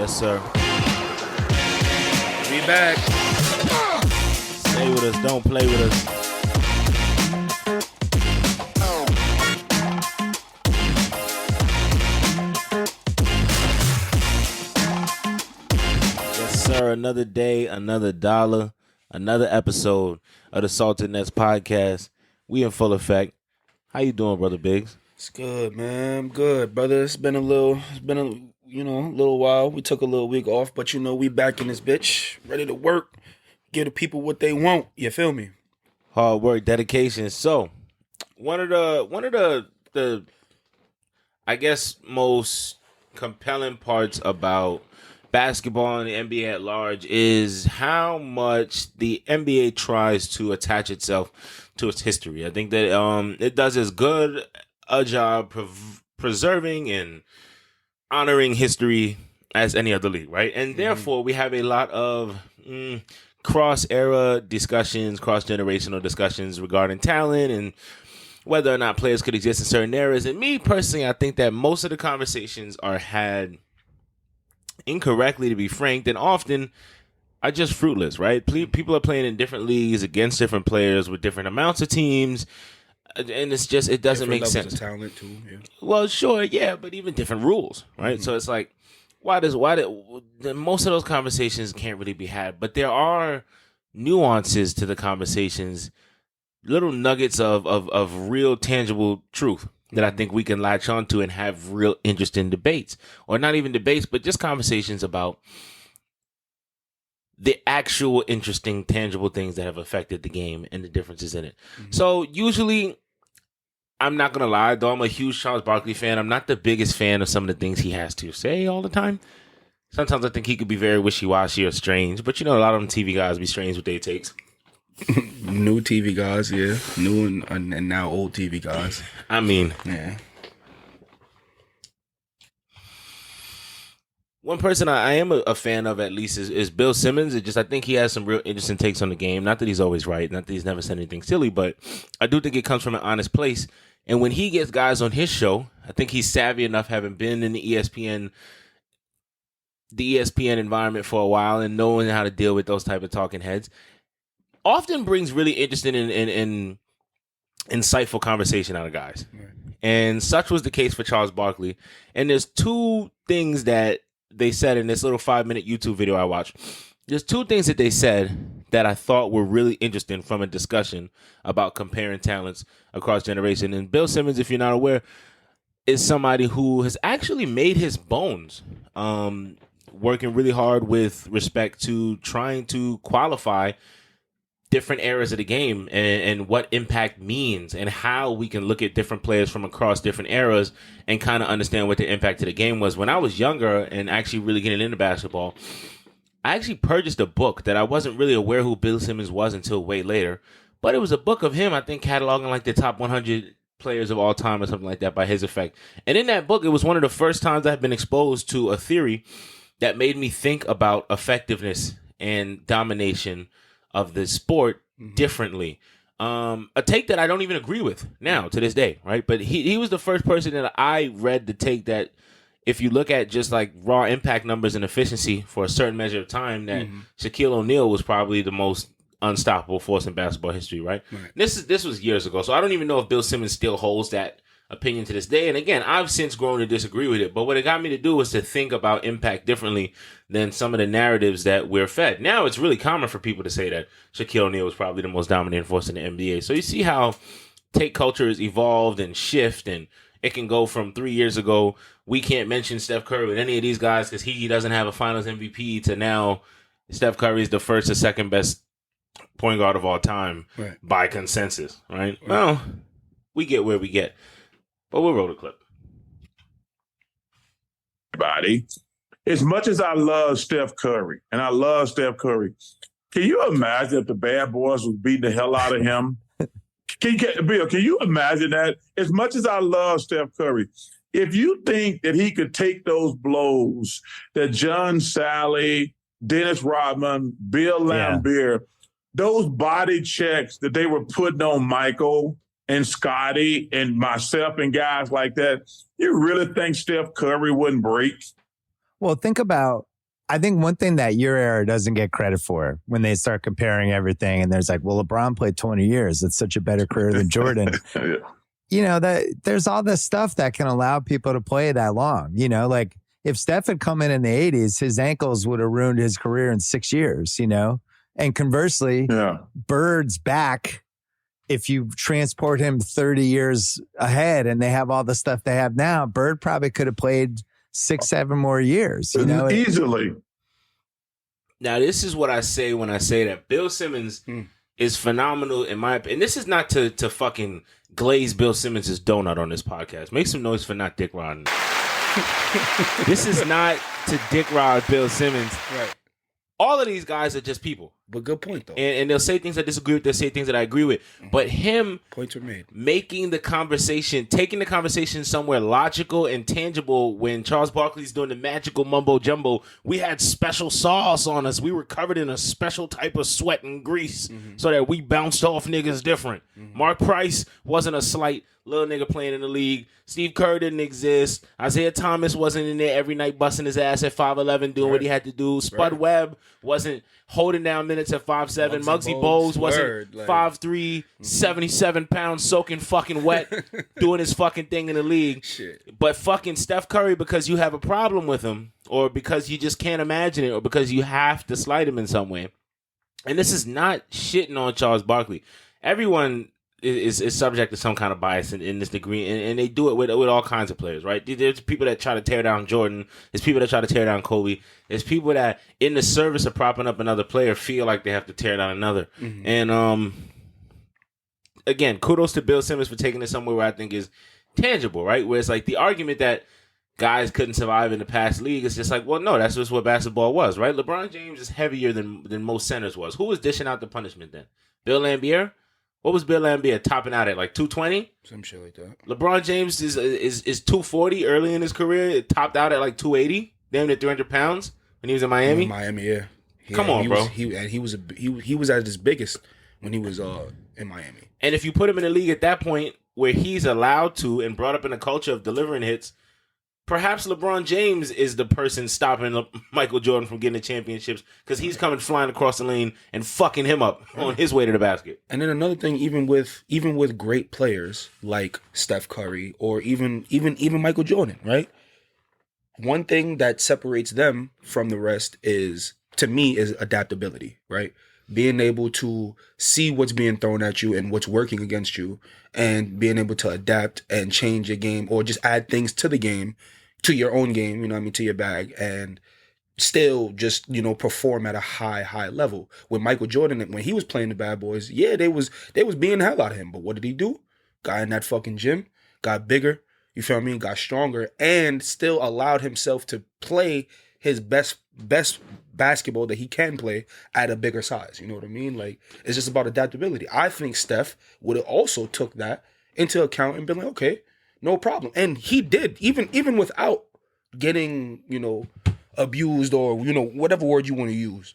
Yes, sir. We back. Stay with us. Don't play with us. Yes, sir. Another day, another dollar, another episode of the Salted Nets podcast. We in full effect. How you doing, brother Biggs? It's good, man. I'm good, brother. It's been a little while. We took a little week off, but we back in this bitch, ready to work, give the people what they want. You feel me? Hard work, dedication. So, one of the I guess most compelling parts about basketball and the NBA at large is how much the NBA tries to attach itself to its history. I think that it does as good a job preserving and honoring history as any other league, right? And therefore, we have a lot of cross-era discussions, cross-generational discussions regarding talent and whether or not players could exist in certain eras. And me personally, I think that most of the conversations are had incorrectly, to be frank, and often are just fruitless, right? People are playing in different leagues against different players with different amounts of teams, and it doesn't Different make levels sense. of talent too. Yeah. Well, sure, yeah, but even different rules, right? Mm-hmm. So it's like, most of those conversations can't really be had, but there are nuances to the conversations, little nuggets of real tangible truth that I think we can latch onto and have real interesting debates, or not even debates, but just conversations about the actual interesting, tangible things that have affected the game and the differences in it. Mm-hmm. So usually, I'm not going to lie, though I'm a huge Charles Barkley fan, I'm not the biggest fan of some of the things he has to say all the time. Sometimes I think he could be very wishy-washy or strange, but a lot of them TV guys be strange with their takes. New TV guys, yeah. New and now old TV guys. I mean, yeah. One person I am a fan of, at least, is Bill Simmons. I think he has some real interesting takes on the game. Not that he's always right, not that he's never said anything silly, but I do think it comes from an honest place. And when he gets guys on his show, I think he's savvy enough, having been in the ESPN environment for a while and knowing how to deal with those type of talking heads, often brings really interesting and insightful conversation out of guys. Right. And such was the case for Charles Barkley. And there's two things that they said in this little 5-minute YouTube video I watched. There's two things that they said that I thought were really interesting from a discussion about comparing talents across generation. And Bill Simmons, if you're not aware, is somebody who has actually made his bones working really hard with respect to trying to qualify different eras of the game and what impact means and how we can look at different players from across different eras and kind of understand what the impact of the game was. When I was younger and actually really getting into basketball, I actually purchased a book that I wasn't really aware who Bill Simmons was until way later, but it was a book of him, I think, cataloging like the top 100 players of all time or something like that by his effect. And in that book, it was one of the first times I've been exposed to a theory that made me think about effectiveness and domination of the sport differently. A take that I don't even agree with now to this day, right? But he was the first person that I read the take that if you look at just like raw impact numbers and efficiency for a certain measure of time, that Shaquille O'Neal was probably the most unstoppable force in basketball history, right? This was years ago, so I don't even know if Bill Simmons still holds that opinion to this day. And again, I've since grown to disagree with it, but what it got me to do was to think about impact differently than some of the narratives that we're fed. Now it's really common for people to say that Shaquille O'Neal was probably the most dominant force in the NBA. So you see how take culture has evolved and shift, and it can go from 3 years ago, we can't mention Steph Curry with any of these guys because he doesn't have a finals MVP, to now Steph Curry is the first or second best point guard of all time by consensus, right? Well, we get where we get. But we'll roll the clip. Everybody, as much as I love Steph Curry, and I love Steph Curry, can you imagine if the bad boys was beating the hell out of him? Bill, can you imagine that? As much as I love Steph Curry, if you think that he could take those blows that John Sally, Dennis Rodman, Bill Laimbeer, those body checks that they were putting on Michael and Scotty and myself and guys like that, you really think Steph Curry wouldn't break? Well, think about I think one thing that your era doesn't get credit for when they start comparing everything, and there's like, well, LeBron played 20 years. It's such a better career than Jordan. Yeah. You know, that there's all this stuff that can allow people to play that long. You know, like if Steph had come in the 80s, his ankles would have ruined his career in 6 years, you know? And conversely, Yeah. Bird's back, if you transport him 30 years ahead and they have all the stuff they have now, Bird probably could have played 6, 7 more years, you know? Easily. Now, this is what I say when I say that Bill Simmons is phenomenal in my opinion. And this is not to fucking glaze Bill Simmons' donut on this podcast. Make some noise for not dick rodding. This is not to dick rod Bill Simmons. Right. All of these guys are just people. But good point, though. And they'll say things I disagree with. They'll say things that I agree with. But him Points were made. making the conversation, taking the conversation somewhere logical and tangible. When Charles Barkley's doing the magical mumbo jumbo, we had special sauce on us. We were covered in a special type of sweat and grease so that we bounced off niggas different. Mark Price wasn't a slight little nigga playing in the league. Steve Kerr didn't exist. Isaiah Thomas wasn't in there every night busting his ass at 5'11", doing what he had to do. Spud Webb wasn't holding down minutes at 5'7". Muggsy Bogues wasn't 5'3", 77 pounds, soaking fucking wet, doing his fucking thing in the league. Shit. But fucking Steph Curry, because you have a problem with him, or because you just can't imagine it, or because you have to slight him in some way. And this is not shitting on Charles Barkley. Everyone is subject to some kind of bias in this degree, and they do it with all kinds of players, right? There's people that try to tear down Jordan. There's people that try to tear down Kobe. There's people that, in the service of propping up another player, feel like they have to tear down another. And again, kudos to Bill Simmons for taking it somewhere where I think is tangible, right? Where it's like the argument that guys couldn't survive in the past league is just like, well, no, that's just what basketball was, right? LeBron James is heavier than most centers was. Who was dishing out the punishment then? Bill Laimbeer? What was Bill Laimbeer topping out at, like 220? Some shit like that. LeBron James is 240 early in his career. It topped out at like 280, damn near 300 pounds when he was in Miami. Miami, yeah. Come on, bro. He was at his biggest when he was in Miami. And if you put him in a league at that point where he's allowed to and brought up in a culture of delivering hits, perhaps LeBron James is the person stopping Michael Jordan from getting the championships because he's coming flying across the lane and fucking him up on his way to the basket. And then another thing, even with great players like Steph Curry or even Michael Jordan, right? One thing that separates them from the rest is, to me, is adaptability, right? Being able to see what's being thrown at you and what's working against you, and being able to adapt and change your game or just add things to the game, to your own game, you know what I mean, to your bag, and still just, you know, perform at a high level. With Michael Jordan, when he was playing the bad boys, yeah, they was being the hell out of him. But what did he do? Got in that fucking gym, got bigger, you feel me, got stronger, and still allowed himself to play his best basketball that he can play at a bigger size. You know what I mean? Like, it's just about adaptability. I think Steph would have also took that into account and been like, okay, no problem. And he did, even without getting, you know, abused or, you know, whatever word you want to use.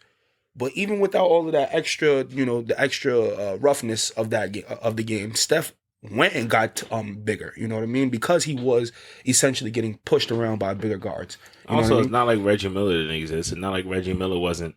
But even without all of that extra, you know, the extra roughness of the game, Steph went and got bigger. You know what I mean? Because he was essentially getting pushed around by bigger guards. Also, it's not like Reggie Miller didn't exist. It's not like Reggie Miller wasn't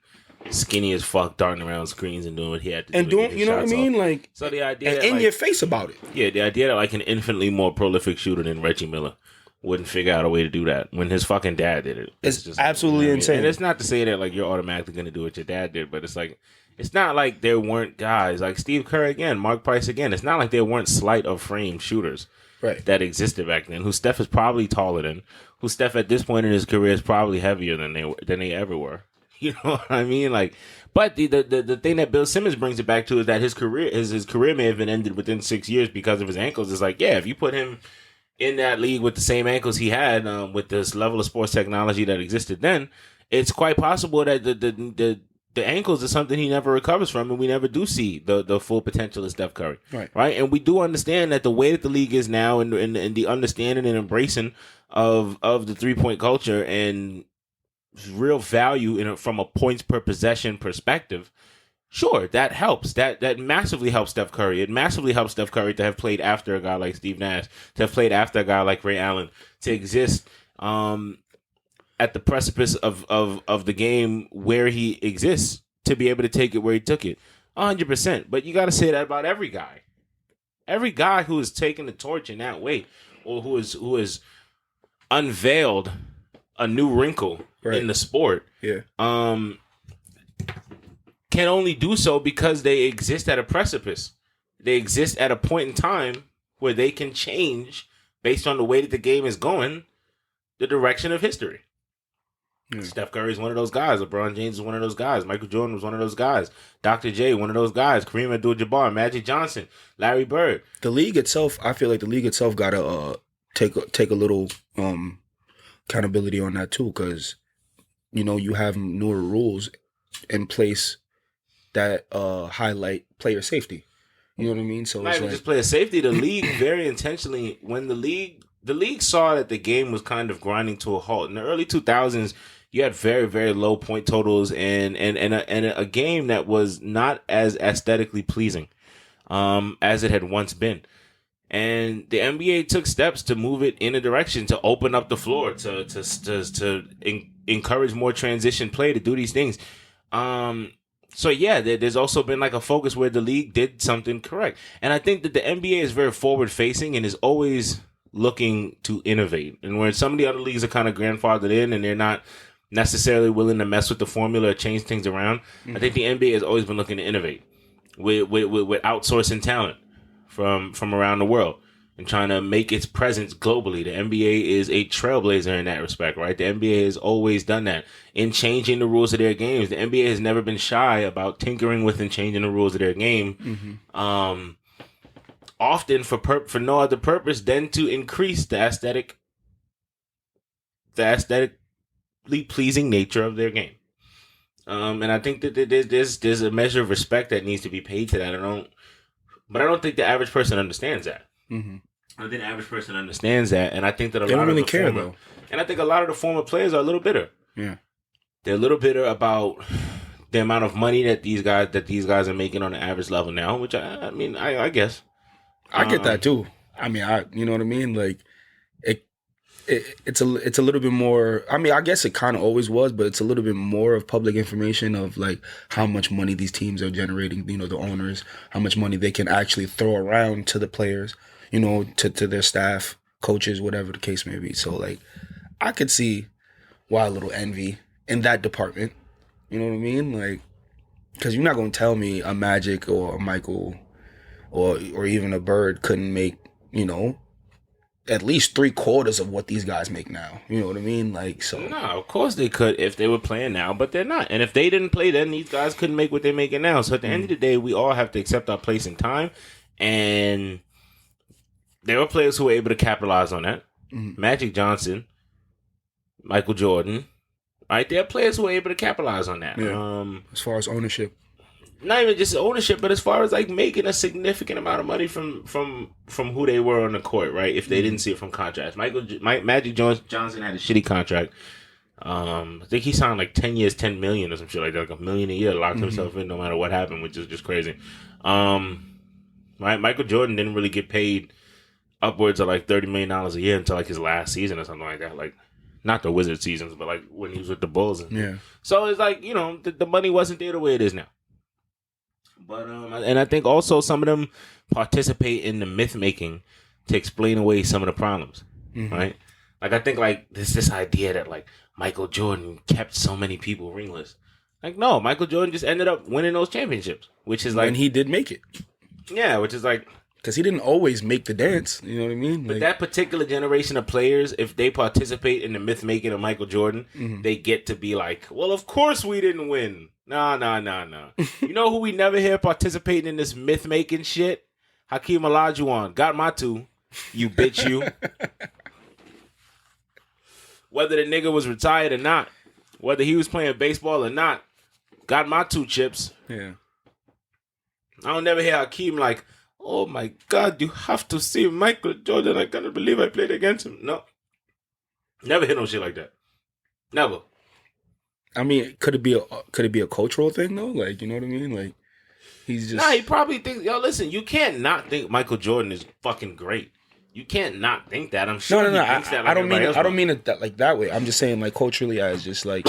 skinny as fuck, darting around screens and doing what he had to do. And doing, you know what I mean? Like, so the idea and that, in like, your face about it. Yeah, the idea that like an infinitely more prolific shooter than Reggie Miller wouldn't figure out a way to do that when his fucking dad did it. It's just absolutely insane. And it's not to say that like you're automatically going to do what your dad did, but it's like, it's not like there weren't guys like Steve Kerr again, Mark Price again. It's not like there weren't slight of frame shooters that existed back then. Who Steph is probably taller than. Who Steph at this point in his career is probably heavier than they ever were. You know what I mean? Like, but the thing that Bill Simmons brings it back to is that his career may have been ended within 6 years because of his ankles. It's like, yeah, if you put him in that league with the same ankles he had, with this level of sports technology that existed then, it's quite possible that the ankles is something he never recovers from, and we never do see the full potential of Steph Curry. Right? And we do understand that the way that the league is now and the understanding and embracing of the 3-point culture and real value in it from a points per possession perspective, sure, that helps. That massively helps Steph Curry. It massively helps Steph Curry to have played after a guy like Steve Nash, to have played after a guy like Ray Allen, to exist at the precipice of the game where he exists to be able to take it where he took it. 100%. But you got to say that about every guy. Every guy who is taking the torch in that way, or who is unveiled a new wrinkle in the sport, can only do so because they exist at a precipice. They exist at a point in time where they can change, based on the way that the game is going, the direction of history. Steph Curry is one of those guys. LeBron James is one of those guys. Michael Jordan was one of those guys. Dr. J, one of those guys. Kareem Abdul-Jabbar, Magic Johnson, Larry Bird. The league itself, I feel like the league itself got to take a little accountability on that too, because you have newer rules in place that highlight player safety. You know what I mean? So not even just player safety. The league very intentionally, when the league saw that the game was kind of grinding to a halt in the early 2000s. You had very, very low point totals and a game that was not as aesthetically pleasing as it had once been. And the NBA took steps to move it in a direction to open up the floor, to encourage more transition play, to do these things. So yeah, there's also been like a focus where the league did something correct. And I think that the NBA is very forward facing and is always looking to innovate. And where some of the other leagues are kind of grandfathered in and they're not necessarily willing to mess with the formula or change things around, I think the NBA has always been looking to innovate with outsourcing talent from around the world and trying to make its presence globally. The NBA is a trailblazer in that respect, right? The NBA has always done that in changing the rules of their games. The NBA has never been shy about tinkering with and changing the rules of their game. Often for no other purpose than to increase the aesthetically pleasing nature of their game. And I think that there's a measure of respect that needs to be paid to that. I don't think the average person understands that. I think the average person understands that, and I think that they don't really care though. And I think a lot of the former players are a little bitter. Yeah, they're a little bitter about the amount of money that these guys are making on the average level now. Which I guess I get that too. I mean, you know what I mean? Like it's a little bit more. I mean, I guess it kind of always was, but it's a little bit more of public information of like how much money these teams are generating. The owners, how much money they can actually throw around to the players. To their staff, coaches, whatever the case may be. So like, I could see why a little envy in that department. You know what I mean? Like, because you're not gonna tell me a Magic or a Michael or even a Bird couldn't make at least 3/4 of what these guys make now. You know what I mean? Like, so. No, of course they could if they were playing now, but they're not. And if they didn't play then, these guys couldn't make what they're making now. So at the end of the day, we all have to accept our place in time. And there were players who were able to capitalize on that. Magic Johnson, Michael Jordan. Right? There are players who were able to capitalize on that. Yeah. As far as ownership. Not even just ownership, but as far as like making a significant amount of money from who they were on the court, right? If they didn't see it from contracts. Magic Johnson had a shitty contract. I think he signed like 10 years, 10 million or some shit like that, like $1 million a year, locked himself in no matter what happened, which is just crazy. Right? Michael Jordan didn't really get paid upwards of like $30 million a year until like his last season or something like that. Like, not the Wizard seasons, but like when he was with the Bulls. So it's like, the money wasn't there the way it is now. But and I think also some of them participate in the myth making to explain away some of the problems, right? Like I think like there's this idea that like Michael Jordan kept so many people ringless. Like no, Michael Jordan just ended up winning those championships, which is like, and he did make it. Yeah, which is like, because he didn't always make the dance. You know what I mean? But that particular generation of players, if they participate in the myth making of Michael Jordan, they get to be like, well, of course we didn't win. No. You know who we never hear participating in this myth making shit? Hakeem Olajuwon. Got my two. You bitch you. Whether the nigga was retired or not, whether he was playing baseball or not, got my 2 chips. Yeah. I don't never hear Hakeem like, oh my God, you have to see Michael Jordan. I cannot believe I played against him. No. Never hear no shit like that. Never. I mean, could it be a cultural thing though? Like, you know what I mean? Like, he's just. Nah, he probably thinks, listen, you can't not think Michael Jordan is fucking great. Yeah. You can't not think that. I'm sure No. he thinks that. Like I don't mean everybody it. else I don't does. mean it that that way. I'm just saying like culturally as just like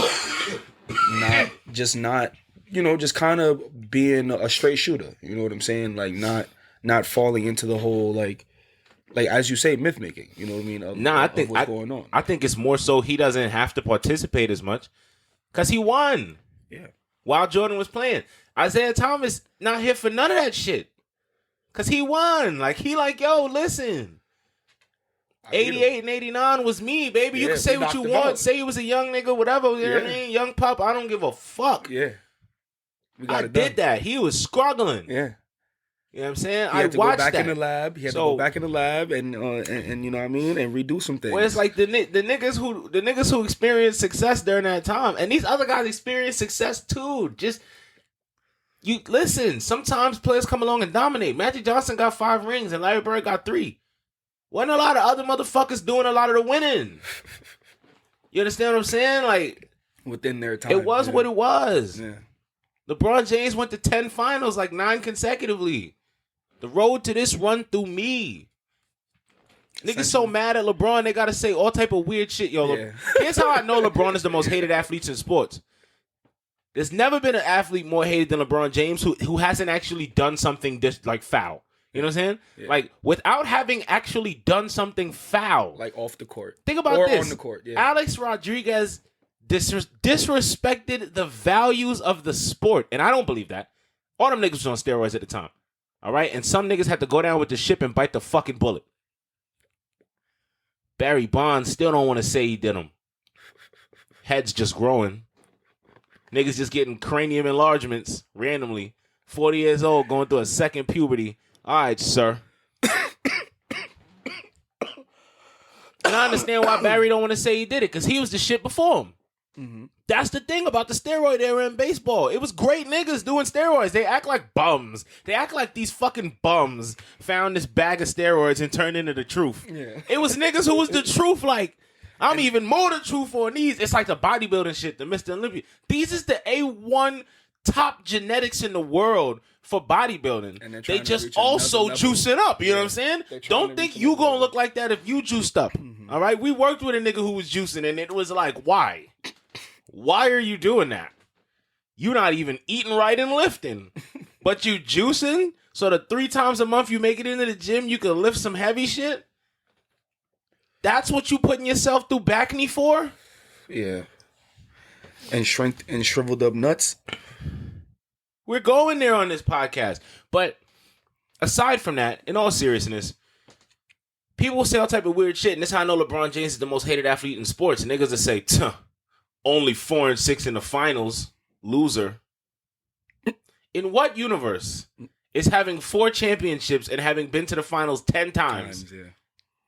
not just kind of being a straight shooter. You know what I'm saying? Like not falling into the whole like as you say, myth making. You know what I mean? I think of what's going on. I think it's more so he doesn't have to participate as much because he won. Yeah. While Jordan was playing, Isaiah Thomas not here for none of that shit because he won. Like he like, yo, listen. 88 and 89 was me, baby. You Yeah, can say we what you knocked him want. out. Say he was a young nigga, whatever. You know what I mean? Young pup. I don't give a fuck. Yeah. We got I it done. did that. He was struggling. Yeah. You know what I'm saying? He I had to watched go back that. in the lab. He had to So- go back in the lab and you know what I mean, and redo some things. Well, it's like the niggas who experienced success during that time, and these other guys experienced success too. Just you listen. Sometimes players come along and dominate. Magic Johnson got 5 rings, and Larry Bird got 3. Wasn't a lot of other motherfuckers doing a lot of the winning. You understand what I'm saying? Like within their time. it was what it was. Yeah. LeBron James went to 10 finals, like 9 consecutively. The road to this run through me. Niggas so mad at LeBron, they gotta say all type of weird shit. Yo, Yeah. here's how I know LeBron is the most hated athlete in sports. There's never been an athlete more hated than LeBron James who hasn't actually done something just like foul. You know what I'm saying? Yeah. Like without having actually done something foul. Like off the court. Think about or this. on the court. Yeah. Alex Rodriguez disrespected the values of the sport, and I don't believe that. All them niggas was on steroids at the time. All right? And some niggas had to go down with the ship and bite the fucking bullet. Barry Bonds still don't want to say he did them. Head's just growing. Niggas just getting cranium enlargements randomly. 40 years old, going through a second puberty. All right, sir. And I understand why Barry don't want to say he did it, because he was the shit before him. Mm-hmm. That's the thing about the steroid era in baseball. It was great niggas doing steroids. They act like bums. They act like these fucking bums found this bag of steroids and turned into the truth. Yeah. It was niggas who was the truth. Like, I'm even more the truth on these. It's like the bodybuilding shit, the Mr. Olympia. These is the A1 top genetics in the world for bodybuilding. And they're They trying to just reach another also level. juicing up. You know what I'm Yeah. saying? They're trying to Don't reach think you another gonna level. look like that if you juiced up. All right? We worked with a nigga who was juicing, and it was like, why? Why are you doing that? You not even eating right and lifting, but you juicing so that 3 times a month you make it into the gym, you can lift some heavy shit? That's what you putting yourself through back knee for? Yeah. And shriveled up nuts. We're going there on this podcast. But aside from that, in all seriousness, people will say all type of weird shit, and this is how I know LeBron James is the most hated athlete in sports. Niggas will say, only 4-6 in the finals, loser. In what universe is having 4 championships and having been to the finals 10 times Yeah.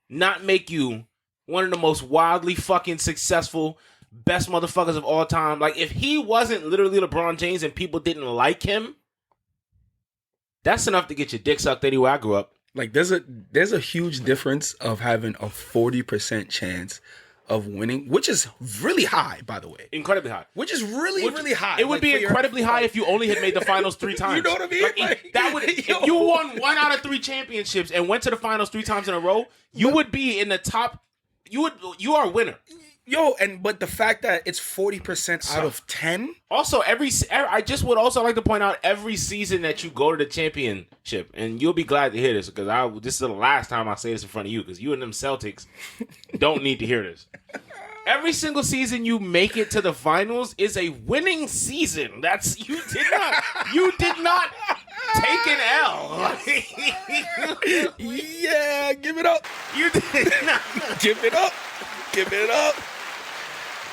not make you one of the most wildly fucking successful, best motherfuckers of all time? Like, if he wasn't literally LeBron James and people didn't like him, that's enough to get your dick sucked anywhere I grew up. Like there's a huge difference of having a 40% chance of winning, which is really high, by the way. Incredibly high. Which is really, really high. It would Like, be for your- incredibly high if you only had made the finals 3 times. You know what I mean? Like, that would, if you won 1 out of 3 championships and went to the finals 3 times in a row, you would be in the top. You are a winner. Yo, but the fact that it's 40% out of 10. Also, I just would also like to point out every season that you go to the championship, and you'll be glad to hear this because this is the last time I say this in front of you because you and them Celtics don't need to hear this. Every single season you make it to the finals is a winning season. You did not take an L. Yeah, give it up. You did not. Give it up. Give it up.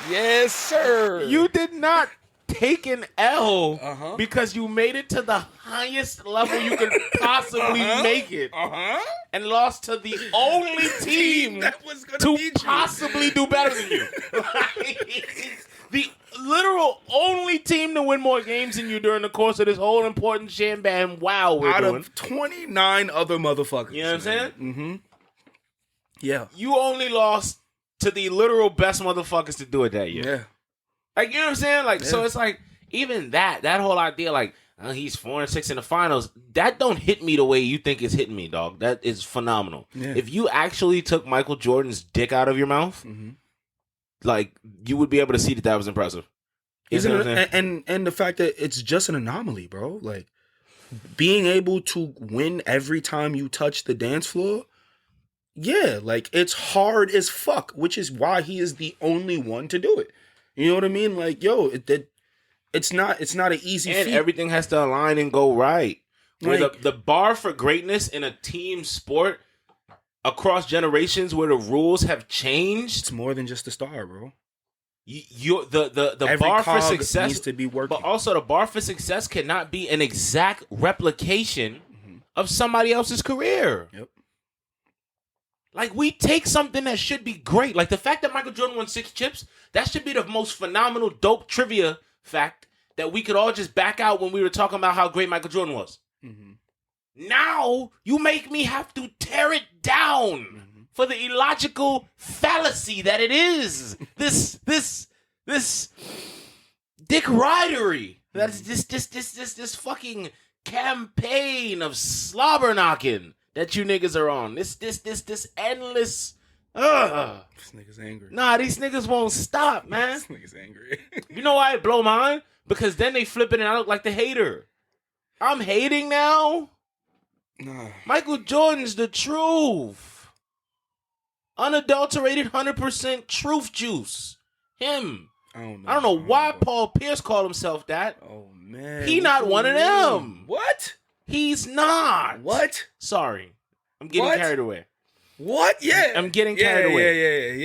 Yes, sir. You did not take an L Uh-huh. because you made it to the highest level you could possibly make it and lost to the only team that was gonna to beat you. possibly do better than you. The literal only team to win more games than you during the course of this whole important shambam we're out doing. of 29 other motherfuckers. You know what I'm saying? Mm-hmm. Yeah. You only lost to the literal best motherfuckers to do it that year. Yeah. Like, you know what I'm saying? Like, so Yeah. it's like, even that whole idea, like, he's 4-6 in the finals. That don't hit me the way you think it's hitting me, dog. That is phenomenal. Yeah. If you actually took Michael Jordan's dick out of your mouth, like you would be able to see that was impressive. You see what I'm saying? And the fact that it's just an anomaly, bro. Like being able to win every time you touch the dance floor. Yeah, like it's hard as fuck, which is why he is the only one to do it. You know what I mean? Like, yo, it's not an easy And feat. everything has to align and go right. Where Like- the bar for greatness in a team sport across generations, where the rules have changed, It's more than just a star, bro. the Every bar for cog success needs to be working. But also, the bar for success cannot be an exact replication of somebody else's career. Yep. Like, we take something that should be great. Like, the fact that Michael Jordan won 6 chips, that should be the most phenomenal, dope trivia fact that we could all just back out when we were talking about how great Michael Jordan was. Now, you make me have to tear it down for the illogical fallacy that it is. This dick ridery. That's this fucking campaign of slobber knocking that you niggas are on. This endless. This nigga's angry. Nah, these niggas won't stop, man. This nigga's angry. You know why it blow mine? Because then they flip it and I look like the hater. I'm hating now. Nah. Michael Jordan's the truth. Unadulterated 100% truth juice. Him. I don't I don't know why Paul Pierce called himself that. Oh man. He not one of them. What? He's not. What? Sorry. I'm getting What? carried away. What? Yeah. I'm getting carried away.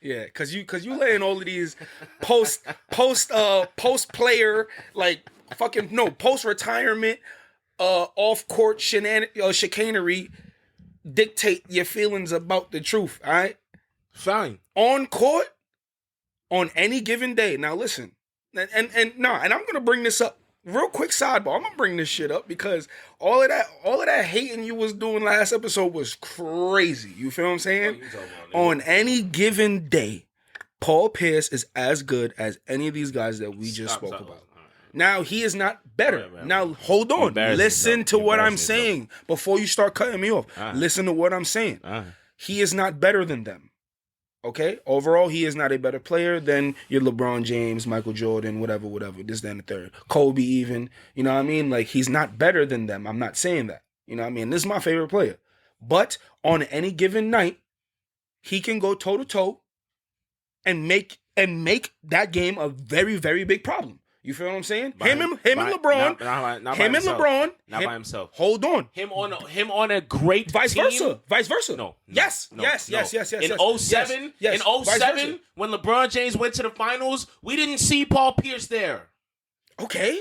Yeah. Cause you laying all of these post player like fucking post retirement off court chicanery dictate your feelings about the truth. All right. Fine. On court, on any given day. Now listen, and I'm gonna bring this up real quick. Sidebar. I'm gonna bring this shit up because all of that hating you was doing last episode was crazy. You feel what I'm saying? On any given day, Paul Pierce is as good as any of these guys that we just spoke about. Now he is not better. Right. Now hold on. Listen to what I'm Embarrassing saying before you start cutting me off. Listen to what I'm saying. He is not better than them. Okay? Overall, he is not a better player than your LeBron James, Michael Jordan, whatever, this, that, and the third. Kobe even. You know what I mean? Like, he's not better than them. I'm not saying that. You know what I mean? This is my favorite player. But on any given night, he can go toe-to-toe and make that game a very, very big problem. You feel what I'm saying? Him and LeBron. Not him and LeBron. Not by himself. Hold on. Him on a great Vice team. versa. No. Yes. No. Yes. No. Yes. In 07, Yes. in Vice 07, versa. when LeBron James went to the finals, we didn't see Paul Pierce there. Okay.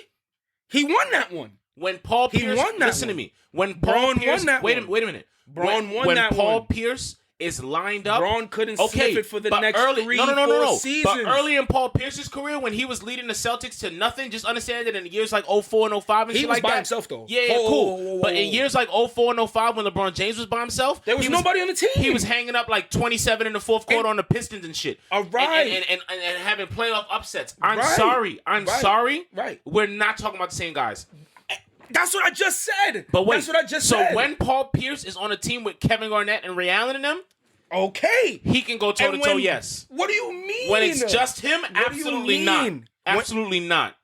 He won that one. When Paul He Pierce, won that listen one. to me. When Paul Braun Pierce, won that wait one. a minute. Braun won when that Paul one. Pierce is lined up. Braun couldn't sniff it for the but next early, 3-4 seasons. But early in Paul Pierce's career, when he was leading the Celtics to nothing, just understand that in the years like 04 and 05 and He shit was like by that, himself, though. Yeah, Whoa, cool. whoa, whoa, But in whoa. years like 04 and 05, when LeBron James was by himself, There was nobody on the team. He was hanging up like 27 in the fourth quarter on the Pistons and shit. All right. And having playoff upsets. I'm Right. sorry. Right. We're not talking about the same guys. That's what I just said. But wait, That's what I just said. So when Paul Pierce is on a team with Kevin Garnett and Ray Allen in them, okay, he can go toe to And toe. when- Yes. What do you mean? When it's just him, What do you absolutely not. mean? Absolutely not.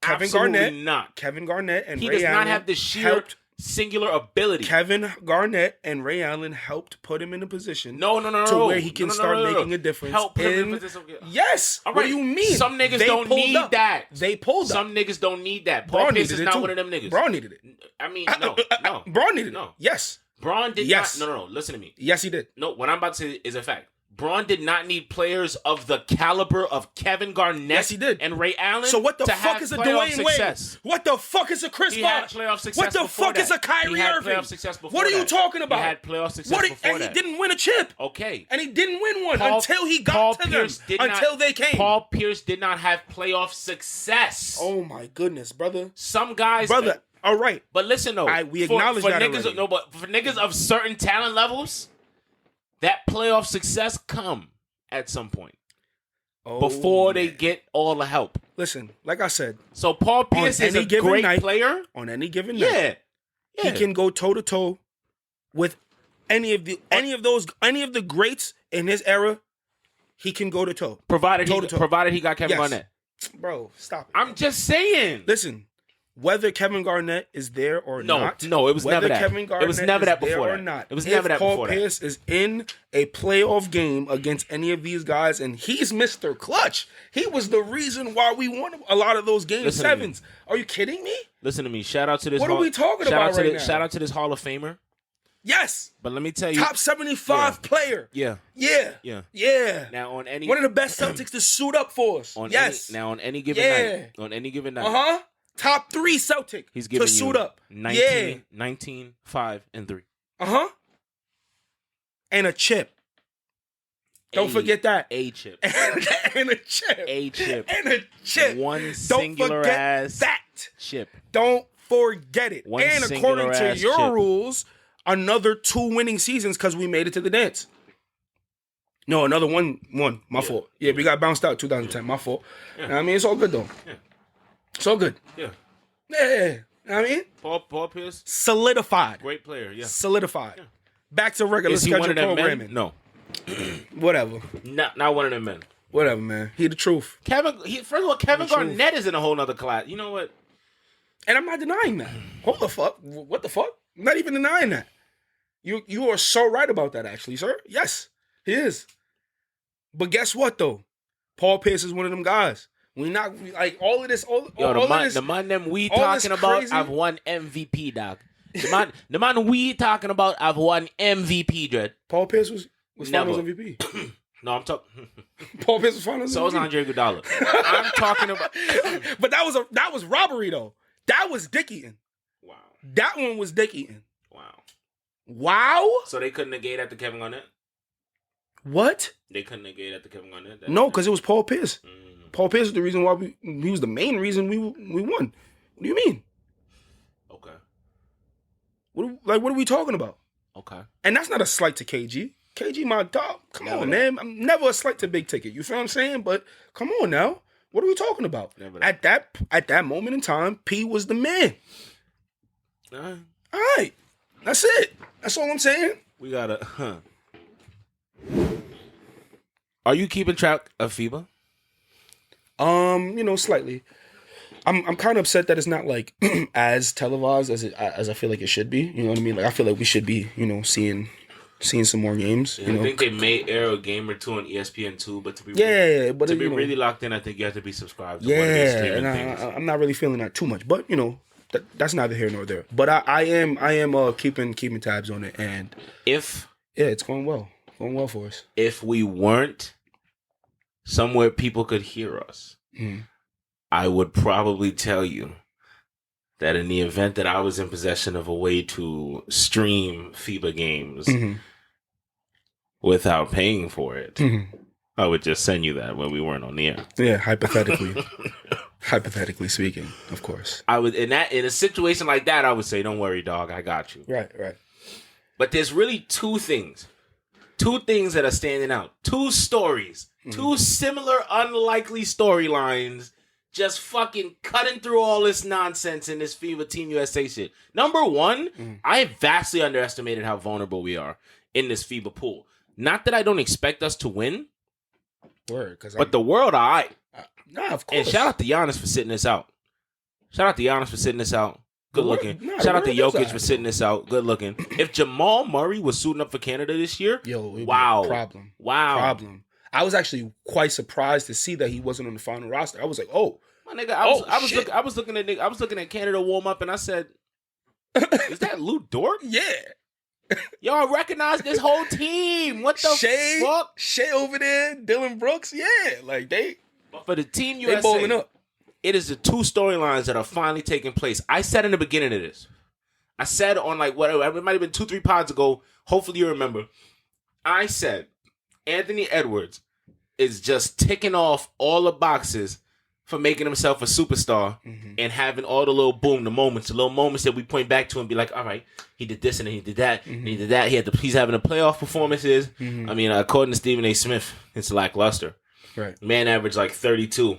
Kevin Absolutely Garnett, not. Kevin Garnett and He Ray does Allen not have the sheer helped. singular ability. Kevin Garnett and Ray Allen helped put him in a position No. to where he can start making a difference. Help put him in in- position. Yes. All What right. do you mean? Some niggas They don't pulled need up. that. They pulled up. Some niggas don't need that. Paul Braun Pierce needed is it not too. one of them niggas. Braun needed it. I mean, no. Braun needed No. it. Yes. Braun did Yes. not. No. Listen to me. Yes, he did. No, what I'm about to say is a fact. Braun did not need players of the caliber of Kevin Garnett Yes, he did. and Ray Allen. So what the to fuck have is a playoff Dwayne success. Wade? What the fuck is a Chris He Paul? had playoff success What the before fuck is that. a Kyrie He had Irving? playoff success before What are you that. talking about? He had playoff success before and that. he didn't win a chip. Okay. And he didn't win one Paul- until he got Paul to them. Pierce did not- Until they came. Paul Pierce did not have playoff success. Oh my goodness, brother. Some guys, Brother, all right. But listen though, we acknowledge for that niggas. already. No, but for niggas of certain talent levels, that playoff success come at some point. before they get all the help. Listen, like I said, So Paul Pierce is any a given great night- player. on any given night, Yeah. he can go toe to toe with any of the greats in his era. He can go to toe. Provided Toe-to-toe. he got Kevin Yes. Garnett. Bro, stop it. I'm just saying. Listen, whether Kevin Garnett is there or not. No, it was whether never that. Kevin Garnett It was never that is there before or that. not. It was if never that Paul before that. Pierce is in a playoff game against any of these guys, and he's Mr. Clutch. He was the reason why we won a lot of those game Listen to me. sevens. Are you kidding me? Listen to me. Shout out to this. What are we talking shout about out to right the- now? Shout out to this Hall of Famer. Yes. But let me tell you. Top 75 player. Yeah. Yeah. Yeah. Yeah. Now on any One of the best Celtics to suit up for us. on yes. on any given Yeah. night. On any given night. Uh-huh. Top 3 Celtic He's giving to you suit up. 19, 19, 5, and 3. Uh-huh. And a chip. Don't forget that. A chip. And a chip. A chip. And a chip. One Don't singular forget ass that. chip. Don't forget it. One And singular according to ass your chip. rules, another 2 winning seasons because we made it to the dance. No, another one. My fault. Yeah, we got bounced out 2010. My fault. I mean, it's all good, though. Yeah. It's all good. Yeah. Yeah. I mean, Paul Pierce, solidified. great player. Yeah. Solidified. Back to regular Is he schedule one of them programming. men? No. Whatever. Not one of them men. Whatever, man. He the truth. First of all, Kevin The truth. Garnett is in a whole nother class. You know what? And I'm not denying that. Hold the fuck. What the fuck? I'm not even denying that. You are so right about that, actually, sir. Yes, he is. But guess what, though? Paul Pierce is one of them guys. We not like all of this. All of this. The man them we all this talking about, crazy- I've won MVP, dog. The man we talking about, I've won MVP, Dread. Paul Pierce was Never. Finals MVP. No, I'm talking. Paul Pierce was Finals So is MVP. Andre Iguodala. I'm talking about. But that was robbery though. That was dick eating. Wow. That one was dick eating. Wow. Wow. So they couldn't negate after Kevin Garnett? What? They couldn't negate after Kevin Garnett? No, because it was Paul Pierce. Mm, Paul Pierce is the reason why he was the main reason we won. What do you mean? okay. What are we talking about? Okay. And that's not a slight to KG. KG, my dog. Come Never on, that. man. I'm never a slight to big ticket. You feel what I'm saying? But come on now. What are we talking about? Never that. At that moment in time, P was the man. All right. All right. That's it. That's all I'm saying. We gotta. Are you keeping track of FIBA? Slightly. I'm kind of upset that it's not like as televised as I feel like it should be. You know what I mean? Like I feel like we should be, seeing some more games. I think they may air a game or two on ESPN2, but to be but to be really locked in, I think you have to be subscribed to one of these yeah, streaming and things. I'm not really feeling that too much. But that's neither here nor there. But I am keeping tabs on it, and If it's going well for us. if we weren't somewhere people could hear us, Mhm. I would probably tell you that in the event that I was in possession of a way to stream FIBA games Mhm. without paying for it, Mhm. I would just send you that when we weren't on the air. Yeah, hypothetically speaking, of course. I would in a situation like that, I would say, "Don't worry, dog, I got you." Right. But there's really two things that are standing out. Two stories, two similar, unlikely storylines, just fucking cutting through all this nonsense in this FIBA Team USA shit. Number one, I vastly underestimated how vulnerable we are in this FIBA pool. Not that I don't expect us to win, Word, because but the world, all right. nah, of course. And shout out to Giannis for sitting this out. Good looking. Nah, Shout out to the world is Jokic alright. for sitting this out. Good looking. If Jamal Murray was suiting up for Canada this year, Yo, it'd be a wow. problem. Wow. Problem. I was actually quite surprised to see that he wasn't on the final roster. I was like, oh, My nigga, I was shit. looking at Canada warm up, and I said, "Is that Lou Dort? yeah. Y'all recognize this whole team? What the Shea, fuck?" Shea over there, Dylan Brooks, yeah, like they But for the Team bowling USA, up. it is the two storylines that are finally taking place. I said in the beginning of this, I said on whatever, it might have been 2-3 pods ago. Hopefully you remember. I said Anthony Edwards is just ticking off all the boxes for making himself a superstar and having all the little little moments that we point back to and be like, all right, he did this and then he did that and he did that. He's having the playoff performances. I mean, according to Stephen A. Smith, it's lackluster. Right. Man averaged like 32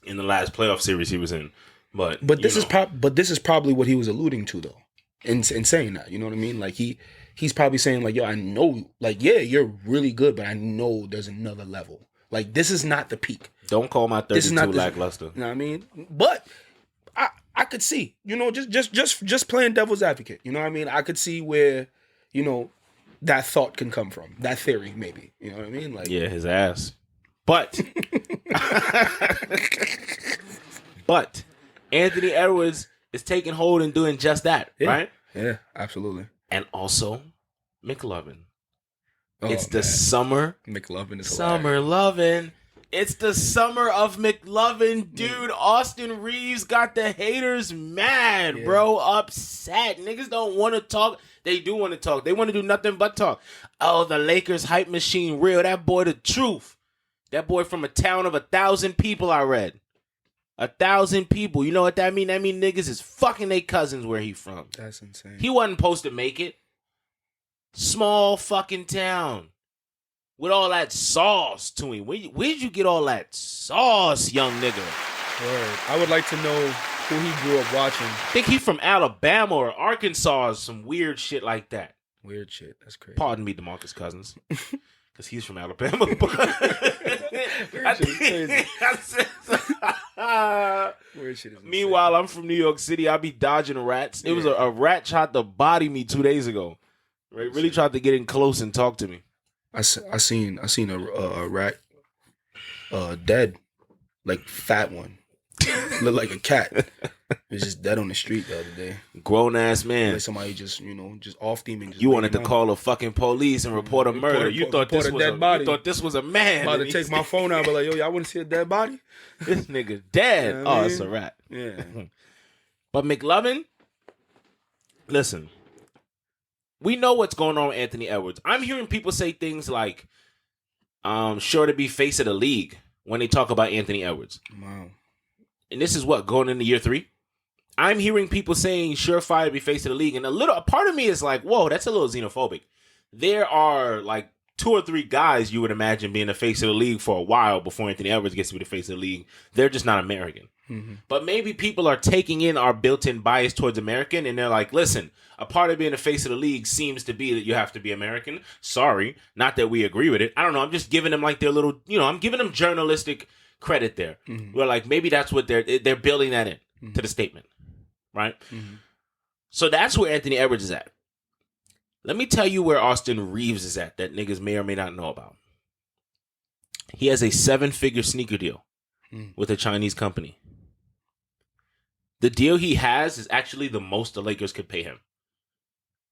in the last playoff series he was in. But this is probably what he was alluding to though. In saying that, you know what I mean? Like he's probably saying like, yo, I know, like, yeah, you're really good, but I know there's another level. Like, this is not the peak. Don't call my 32 lackluster. You know what I mean? But I could see, you know, just playing devil's advocate. You know what I mean? I could see where, you know, that thought can come from. That theory, maybe. You know what I mean? Like, yeah, his ass. But Anthony Edwards is taking hold and doing just that, right? Yeah, absolutely. And also McLovin. Oh, it's the summer. McLovin is summer lovin'. It's the summer of McLovin, dude. Austin Reeves got the haters mad, bro. Upset. Niggas don't want to talk. They do want to talk. They want to do nothing but talk. Oh, the Lakers hype machine real. That boy the truth. That boy from a town of 1,000 people, I read. 1,000 people. You know what that mean? That mean niggas is fucking they cousins where he from. That's insane. He wasn't supposed to make it. Small fucking town. With all that sauce to him. Where'd you get all that sauce, young nigga? Word. I would like to know who he grew up watching. I think he from Alabama or Arkansas or some weird shit like that. Weird shit. That's crazy. Pardon me, DeMarcus Cousins. Because he's from Alabama. But Weird shit is crazy. Weird shit is insane. Meanwhile, I'm from New York City. I be dodging rats. It was a rat tried to body me 2 days ago. Right? Really tried to get in close and talk to me. I seen a rat dead, like fat one, looked like a cat. It was just dead on the street the other day. Grown ass man. Like somebody just off theming. You wanted to call the fucking police and report a murder. You thought this was dead body. You thought this was a man. I'm about to take my phone out, but like, yo, y'all want to see a dead body? This nigga dead. You know what I mean? It's a rat. Yeah. But McLovin, listen. We know what's going on with Anthony Edwards. I'm hearing people say things like, sure to be face of the league when they talk about Anthony Edwards. Wow. And this is what, going into year 3? I'm hearing people saying surefire to be face of the league. And a part of me is like, whoa, that's a little xenophobic. There are like 2 or 3 guys you would imagine being the face of the league for a while before Anthony Edwards gets to be the face of the league. They're just not American. Mm-hmm. But maybe people are taking in our built-in bias towards American, and they're like, listen, a part of being the face of the league seems to be that you have to be American. Sorry, not that we agree with it. I don't know. I'm just giving them like their little, I'm giving them journalistic credit there. Mm-hmm. We're like, maybe that's what they're building that in to the statement, right? Mm-hmm. So that's where Anthony Edwards is at. Let me tell you where Austin Reeves is at that niggas may or may not know about. He has a 7-figure sneaker deal with a Chinese company. The deal he has is actually the most the Lakers could pay him.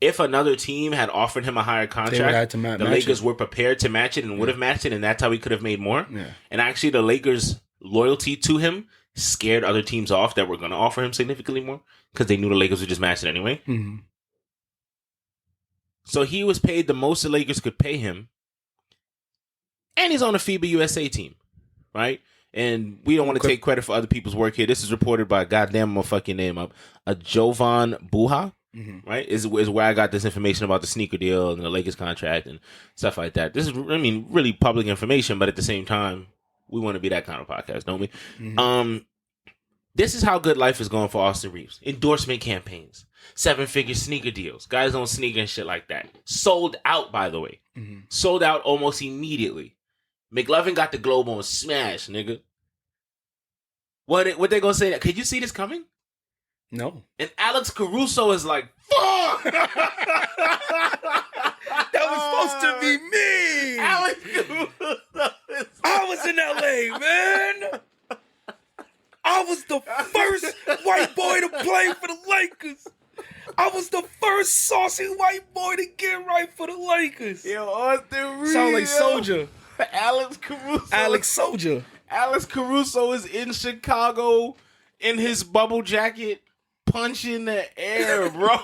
If another team had offered him a higher contract, the Lakers were prepared to match it and would have matched it, and that's how he could have made more. Yeah. And actually, the Lakers' loyalty to him scared other teams off that were going to offer him significantly more because they knew the Lakers would just match it anyway. Mm-hmm. So he was paid the most the Lakers could pay him, and he's on the FIBA USA team, right? And we don't want to take credit for other people's work here. This is reported by, goddamn, I'm going to fuck your name up, Jovan Buha, right? Is where I got this information about the sneaker deal and the Lakers contract and stuff like that. This is, really public information, but at the same time, we want to be that kind of podcast, don't we? Mm-hmm. This is how good life is going for Austin Reeves. Endorsement campaigns, 7-figure sneaker deals, guys on sneaker and shit like that. Sold out, by the way. Mm-hmm. Sold out almost immediately. McLovin got the globe on smash, nigga. What they gonna say? Could you see this coming? No. And Alex Caruso is like, fuck! That was supposed to be me! Alex Caruso I was in LA, man! I was the first white boy to play for the Lakers! I was the first saucy white boy to get right for the Lakers! Yo, Austin Reeves! Sound like Soldier. Alex Caruso. Alex Soldier. Alex Caruso is in Chicago in his bubble jacket, punching the air, bro.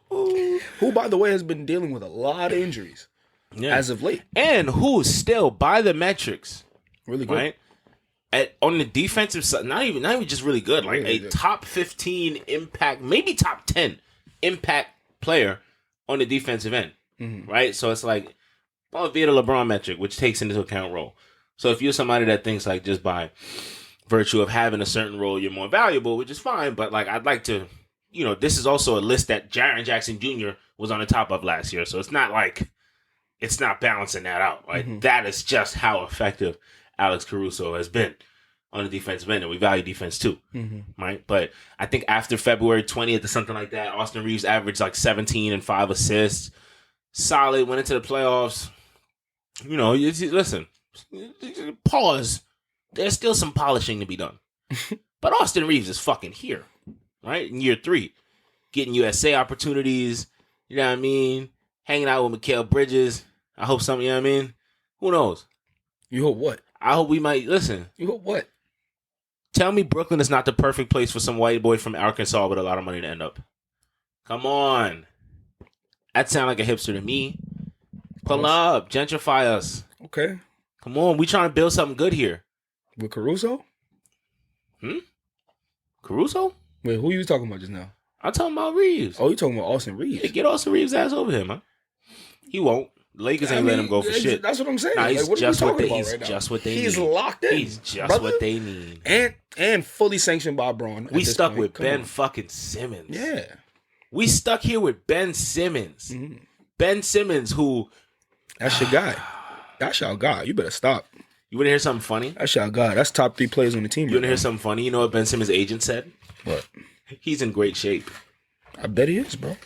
Who, by the way, has been dealing with a lot of injuries as of late. And who still, by the metrics, really good. Right? On the defensive side, not even just really good. Like really good. Top 15 impact, maybe top 10 impact player on the defensive end. Mm-hmm. Right? So it's like, via the LeBron metric, which takes into account role. So if you're somebody that thinks like just by virtue of having a certain role, you're more valuable, which is fine. But like, I'd like to, this is also a list that Jaren Jackson Jr. was on the top of last year. So it's not like it's not balancing that out. Right? That is just how effective Alex Caruso has been on the defensive end, and we value defense too, right? But I think after February 20th or something like that, Austin Reeves averaged like 17 and 5 assists. Solid, went into the playoffs. Listen, pause. There's still some polishing to be done. But Austin Reeves is fucking here, right? In year 3. Getting USA opportunities, you know what I mean? Hanging out with Mikal Bridges. I hope something, you know what I mean? Who knows? You hope what? I hope we might, listen. You hope what? Tell me Brooklyn is not the perfect place for some white boy from Arkansas with a lot of money to end up. Come on. That sound like a hipster to me. Pull up. Gentrify us. Okay. Come on. We trying to build something good here. With Caruso? Caruso? Wait, who you talking about just now? I'm talking about Reeves. Oh, you talking about Austin Reeves? Yeah, get Austin Reeves' ass over here, man. He won't. The Lakers ain't letting him go for shit. That's what I'm saying. Nah, he's what just are we what talking they, about he's right now? just what they need. He's locked in. He's just brother. what they need. And fully sanctioned by Braun. We stuck with Ben fucking Simmons. Yeah. We stuck here with Ben Simmons. Ben Simmons, who... That's your guy. That's your guy. You better stop. You want to hear something funny? That's your guy. That's top 3 players on the team. You want to hear something funny? You know what Ben Simmons' agent said? What? He's in great shape. I bet he is, bro.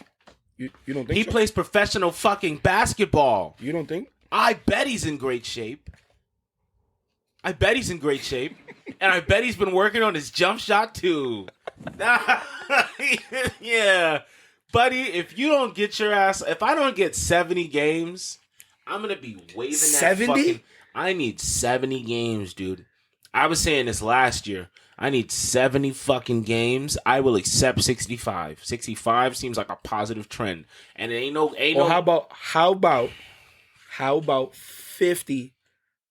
You don't think He so? plays professional fucking basketball. You don't think? I bet he's in great shape. And I bet he's been working on his jump shot too. Yeah. Buddy, if you don't get your ass, if I don't get 70 games, I'm going to be waving 70? that fucking... I need 70 games, dude. I was saying this last year. I need 70 fucking games. I will accept 65. 65 seems like a positive trend. And it ain't no... How about 50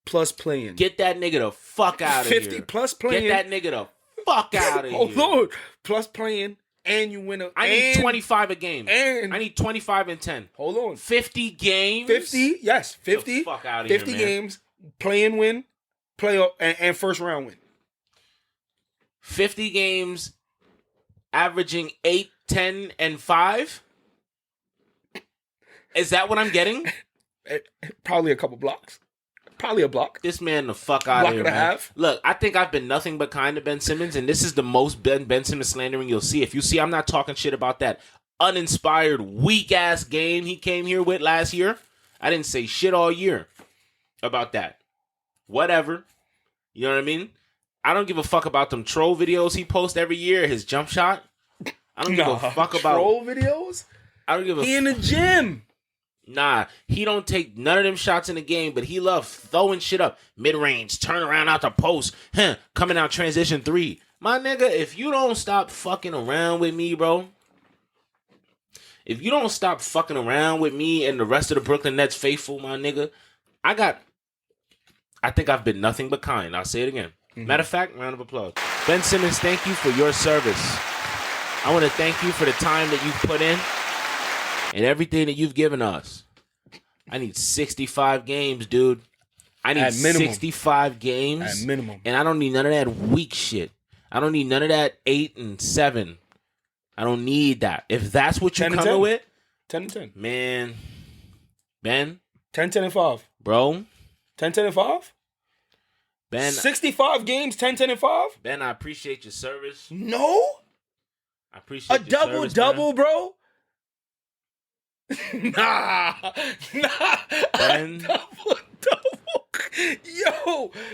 plus playing? Get that nigga the fuck out of here. 50 plus playing. Get that nigga the fuck out of here. Oh, Lord. Plus playing, and you win a... I need 25 a game. And... I need 25 and 10. Hold on. 50 games? 50, yes. 50. Get the fuck out of 50 here, man. games, play and win, playoff, and first round win. 50 games, averaging 8, 10, and 5? Is that what I'm getting? Probably a couple blocks. Probably a block. This man the fuck out Block of here, and a man. half. Look, I think I've been nothing but kind to Ben Simmons, and this is the most Ben Simmons slandering you'll see. If you see, I'm not talking shit about that uninspired, weak-ass game he came here with last year. I didn't say shit all year about that. Whatever. You know what I mean? I don't give a fuck about them troll videos he posts every year, his jump shot. I don't give a fuck about... Troll videos? I don't give a... He in the gym. Nah, he don't take none of them shots in the game, but he loves throwing shit up. Mid-range, turn around out the post, coming out transition 3. My nigga, if you don't stop fucking around with me, bro, if you don't stop fucking around with me and the rest of the Brooklyn Nets faithful, my nigga, I think I've been nothing but kind. I'll say it again. Matter of fact, round of applause. Ben Simmons, thank you for your service. I want to thank you for the time that you've put in and everything that you've given us. I need 65 games, dude. I need 65 games. At minimum. And I don't need none of that weak shit. I don't need none of that 8 and 7. I don't need that. If that's what you're coming with. 10 and 10. Man. Ben. 10, 10, and 5. Bro. 10, 10, and 5? Ben. 65 games, 10, 10, and 5? Ben, I appreciate your service. No. I appreciate your service, double-double, man. bro? Nah. Ben. Double-double.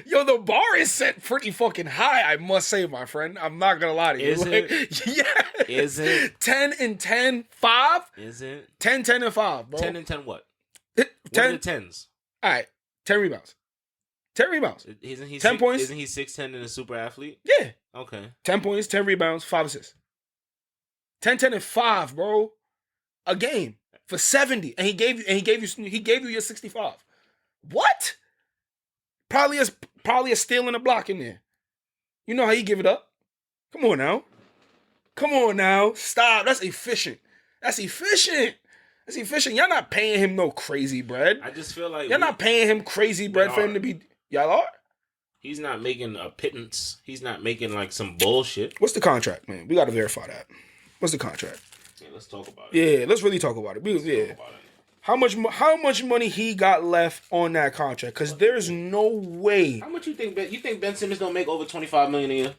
Yo, the bar is set pretty fucking high, I must say, my friend. I'm not gonna lie to you. Is it? Yeah. Is it? 10 and 10, 5? Is it? 10, 10, and 5, bro. 10 and 10 what? 10. What are the 10s? All right. 10 rebounds. 10 rebounds. Isn't he 10 points? Isn't he 6'10" and a super athlete? Yeah. Okay. 10 points, 10 rebounds, 5 assists. 10, 10, and 5, bro. A game for 70. And he gave you your 65. What? Probably a steal and a block in there. You know how you give it up. Come on now. Stop. That's efficient. Y'all not paying him no crazy bread. I just feel like You're not paying him crazy bread for him to be. Y'all are? He's not making a pittance. He's not making like some bullshit. What's the contract, man? We got to verify that. What's the contract? Yeah, let's talk about it. Yeah, let's really talk about it. Yeah. How much money he got left on that contract? Because there's no way. How much you think? You think Ben Simmons don't make over $25 million a year?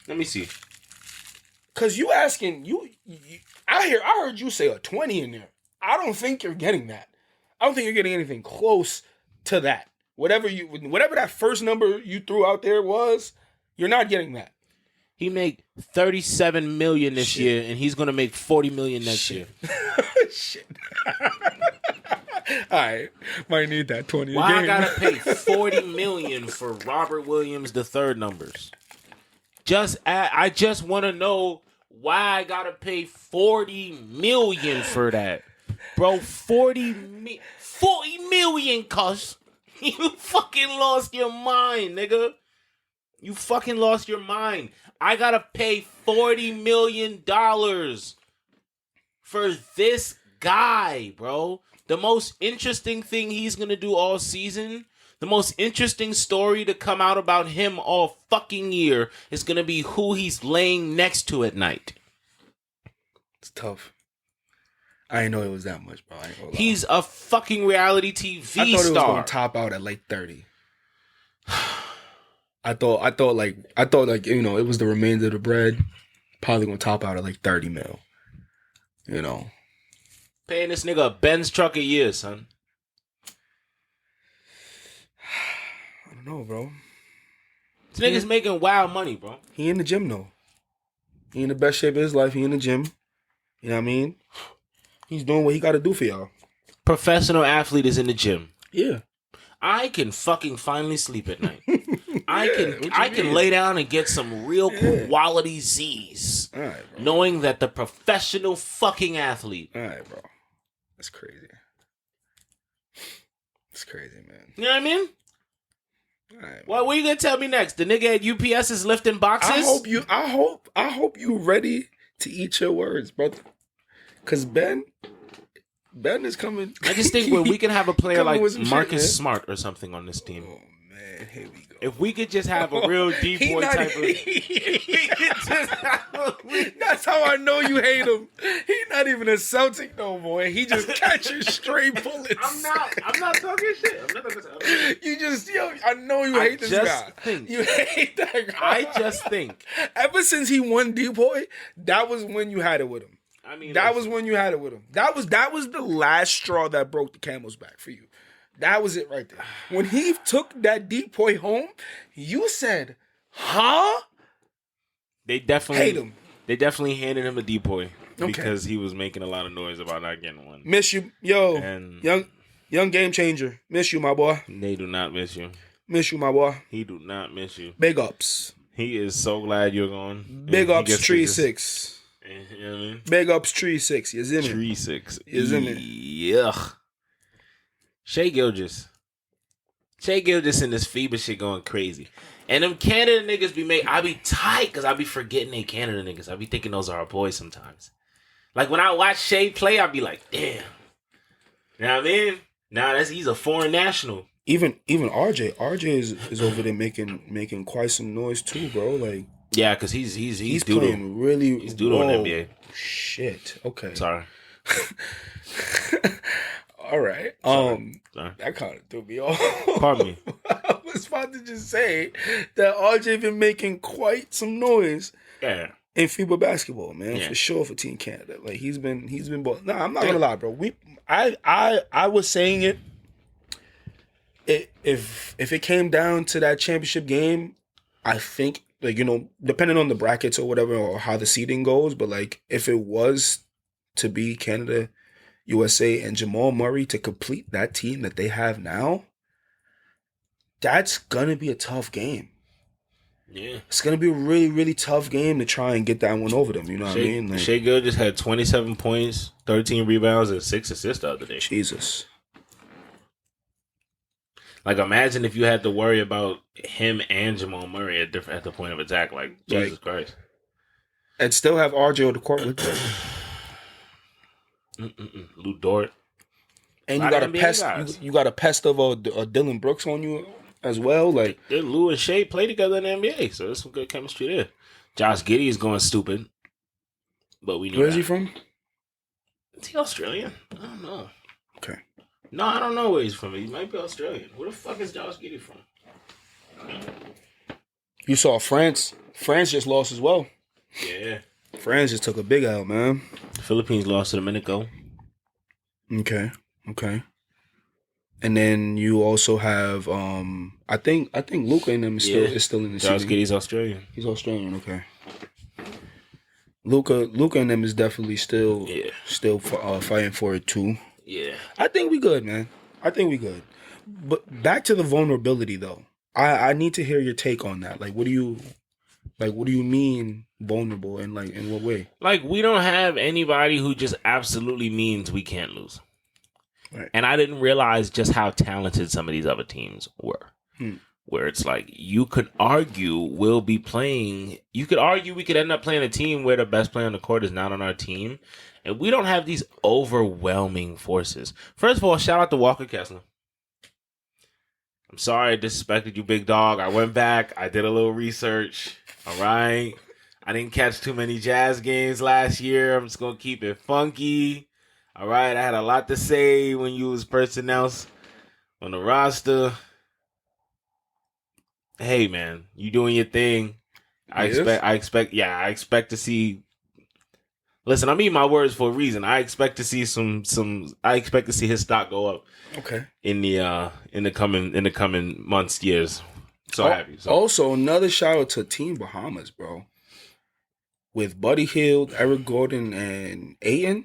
Let me see. Because you asking I heard you say a 20 in there. I don't think you're getting that. I don't think you're getting anything close to that. Whatever that first number you threw out there was, you're not getting that. He made $37 million this year, and he's gonna make $40 million next year. Shit. All right, might need that 20. Why I again. gotta pay $40 million for Robert Williams III numbers? I just want to know why I gotta pay $40 million for that, bro. $40 million, cuz you fucking lost your mind, nigga. You fucking lost your mind. I gotta pay $40 million for this guy, bro. The most interesting thing he's gonna do all season, the most interesting story to come out about him all fucking year is gonna be who he's laying next to at night. It's tough. I didn't know it was that much, bro. He's a fucking reality TV star. I thought it was going to top out at like 30. I thought like it was the remainder of the bread. Probably going to top out at like 30 mil. You know. Paying this nigga a Benz truck a year, son. I don't know, bro. This nigga's making wild money, bro. He in the gym though. He in the best shape of his life. He in the gym. You know what I mean? He's doing what he got to do for y'all. Professional athlete is in the gym. Yeah. I can fucking finally sleep at night. I can lay down and get some real quality Z's. All right, bro. Knowing that the professional fucking athlete. All right, bro. That's crazy. It's crazy, man. You know what I mean? All right, What are you gonna tell me next? The nigga at UPS is lifting boxes? I hope you ready to eat your words, brother. Cause Ben is coming. I just think when we can have a player like with some shit, Marcus man. Smart or something on this team. Oh man, here we go. If we could just have a real deep boy type of. That's how I know you hate him. He's not even a Celtic no more. He just catches stray bullets. I'm not talking shit. You just, I know you hate this guy. You hate that guy. I just think. Ever since he won D-Boy, that was when you had it with him. I mean, that was when you had it with him. That was the last straw that broke the camel's back for you. That was it right there. When he took that D-Boy home, you said, huh? They definitely hate him. They definitely handed him a D-Boy because he was making a lot of noise about not getting one. Miss you. Yo, and young game changer. Miss you, my boy. They do not miss you. Miss you, my boy. He do not miss you. Big ups. He is so glad you're gone. Big ups, Tree 6. You know what I mean? Big ups, Tree 6. You see me? Tree 6. You see me? Yeah. Shai Gilgeous in this FIBA shit going crazy. And them Canada niggas I be tight because I be forgetting they Canada niggas. I be thinking those are our boys sometimes. Like when I watch Shai play, I be like, damn. You know what I mean? Nah, he's a foreign national. Even RJ is over there making quite some noise too, bro. Like yeah, because he's playing really. He's doodle in the NBA. Shit. Okay. Sorry. All right. Sorry. That kind of threw me off. Pardon me. I was about to just say that RJ been making quite some noise. Yeah. In FIBA basketball, man, yeah. For sure for Team Canada. Like he's been. Nah, I'm not gonna lie, bro. I was saying it. If it came down to that championship game, I think depending on the brackets or whatever or how the seeding goes, but like if it was to be Canada, USA, and Jamal Murray to complete that team that they have now, that's gonna be a tough game. Yeah, it's gonna be a really, really tough game to try and get that one over them. You know what I mean? Like, Shai Gilgeous had 27 points, 13 rebounds, and 6 assists the other day. Jesus. Like, imagine if you had to worry about him and Jamal Murray at the point of attack. Like, Jesus Christ. And still have RJ on the court with them. Lou Dort. And you got a pest. You got a pest of a Dylan Brooks on you as well. Like, Lou and Shea play together in the NBA, so there's some good chemistry there. Josh Giddey is going stupid, but we know where is that. he from? Is he Australian? I don't know. Okay. No, I don't know where he's from. He might be Australian. Where the fuck is Josh Giddey from? You saw France. France just lost as well. Yeah. France just took a big L, man. The Philippines lost to Dominico. Okay. And then you also have I think Luka in them is still in the Josh season. Giddey's Australian. He's Australian, okay. Luka and them is definitely still fighting for it too. Yeah. I think we good, man. I think we good. But back to the vulnerability though. I need to hear your take on that. Like what do you mean vulnerable and like in what way? Like we don't have anybody who just absolutely means we can't lose. Right. And I didn't realize just how talented some of these other teams were. Where it's like you could argue we could end up playing a team where the best player on the court is not on our team. And we don't have these overwhelming forces. First of all, shout out to Walker Kessler. I'm sorry I disrespected you, big dog. I went back. I did a little research. All right. I didn't catch too many Jazz games last year. I'm just going to keep it funky. All right. I had a lot to say when you was personnel on the roster. Hey, man, you doing your thing. I expect to see. Listen, I'm eating my words for a reason. I expect to see I expect to see his stock go up. Okay. In the coming months, years. So happy. So. Also, another shout out to Team Bahamas, bro. With Buddy Hield, Eric Gordon, and Ayton,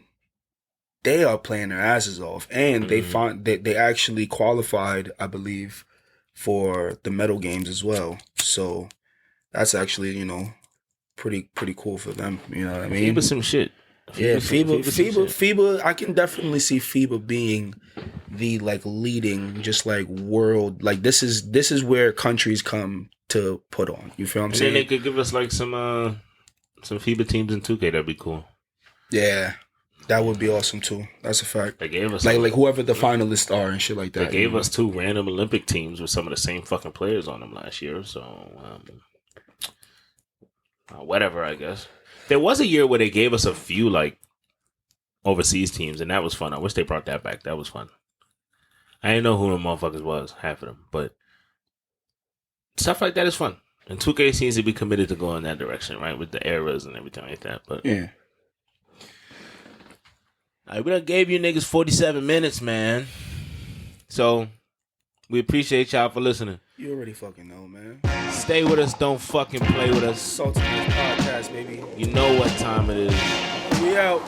they are playing their asses off, and they actually qualified, I believe, for the medal games as well. So that's actually pretty cool for them. You know what I mean? FIBA some shit. FIBA. I can definitely see FIBA being the leading, just like world. Like this is where countries come to put on. You feel what I'm saying? And then they could give us like some FIBA teams in 2K. That'd be cool. Yeah, that would be awesome too. That's a fact. They gave us like whoever the finalists are and shit like that. They gave us 2 random Olympic teams with some of the same fucking players on them last year. So whatever, I guess. There was a year where they gave us a few like overseas teams, and that was fun. I wish they brought that back. That was fun. I didn't know who the motherfuckers was, half of them, but stuff like that is fun. And 2K seems to be committed to going that direction, right, with the eras and everything like that. But yeah, we done gave you niggas 47 minutes, man. So we appreciate y'all for listening. You already fucking know, man. Stay with us. Don't fucking play with us. Salty Podcast, baby. You know what time it is. We out.